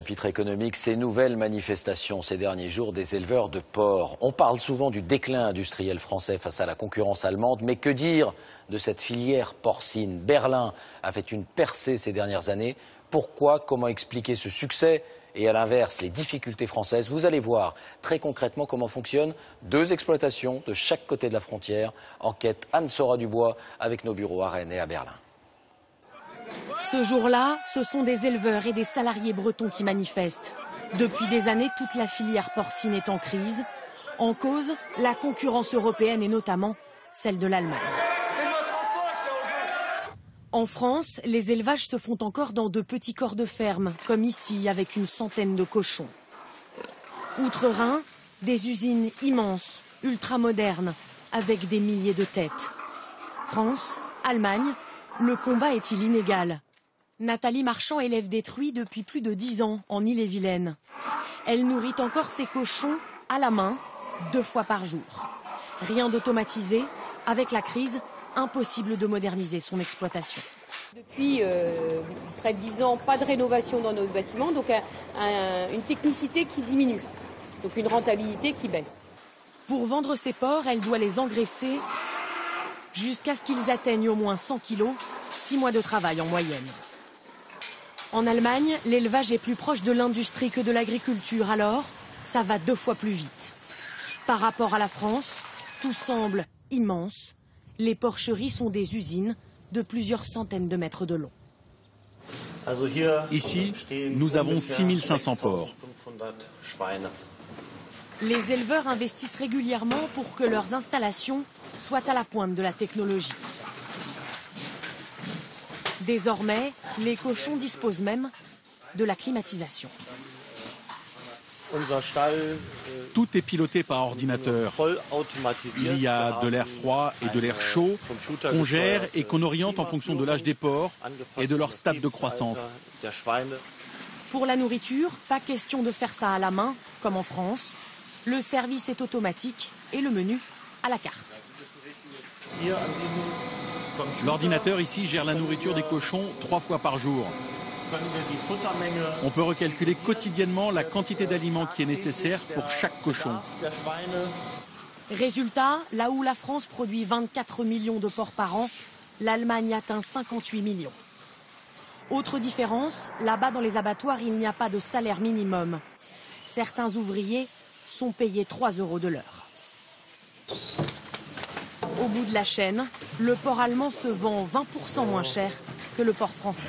chapitre économique, ces nouvelles manifestations ces derniers jours des éleveurs de porcs. On parle souvent du déclin industriel français face à la concurrence allemande, mais que dire de cette filière porcine? Berlin a fait une percée ces dernières années. Pourquoi? Comment expliquer ce succès? Et à l'inverse, les difficultés françaises. Vous allez voir très concrètement comment fonctionnent deux exploitations de chaque côté de la frontière. Enquête Anne-Sora Dubois avec nos bureaux à Rennes et à Berlin. Ce jour-là, ce sont des éleveurs et des salariés bretons qui manifestent. Depuis des années, toute la filière porcine est en crise. En cause, la concurrence européenne et notamment celle de l'Allemagne. En France, les élevages se font encore dans de petits corps de ferme, comme ici, avec une centaine de cochons. Outre-Rhin, des usines immenses, ultra-modernes, avec des milliers de têtes. France, Allemagne, le combat est-il inégal? Nathalie Marchand élève des truies depuis plus de 10 ans en Ille-et-Vilaine. Elle nourrit encore ses cochons à la main, 2 fois par jour. Rien d'automatisé, avec la crise, impossible de moderniser son exploitation. Depuis près de 10 ans, pas de rénovation dans notre bâtiment, donc une technicité qui diminue, donc une rentabilité qui baisse. Pour vendre ses porcs, elle doit les engraisser jusqu'à ce qu'ils atteignent au moins 100 kilos, 6 mois de travail en moyenne. En Allemagne, l'élevage est plus proche de l'industrie que de l'agriculture, alors ça va 2 fois plus vite. Par rapport à la France, tout semble immense. Les porcheries sont des usines de plusieurs centaines de mètres de long. Ici, nous avons 6500 porcs. Les éleveurs investissent régulièrement pour que leurs installations soient à la pointe de la technologie. Désormais, les cochons disposent même de la climatisation. Tout est piloté par ordinateur. Il y a de l'air froid et de l'air chaud qu'on gère et qu'on oriente en fonction de l'âge des porcs et de leur stade de croissance. Pour la nourriture, pas question de faire ça à la main, comme en France. Le service est automatique et le menu à la carte. L'ordinateur ici gère la nourriture des cochons 3 fois par jour. On peut recalculer quotidiennement la quantité d'aliments qui est nécessaire pour chaque cochon. Résultat, là où la France produit 24 millions de porcs par an, l'Allemagne atteint 58 millions. Autre différence, là-bas dans les abattoirs, il n'y a pas de salaire minimum. Certains ouvriers sont payés 3 € de l'heure. Au bout de la chaîne, le porc allemand se vend 20% moins cher que le porc français.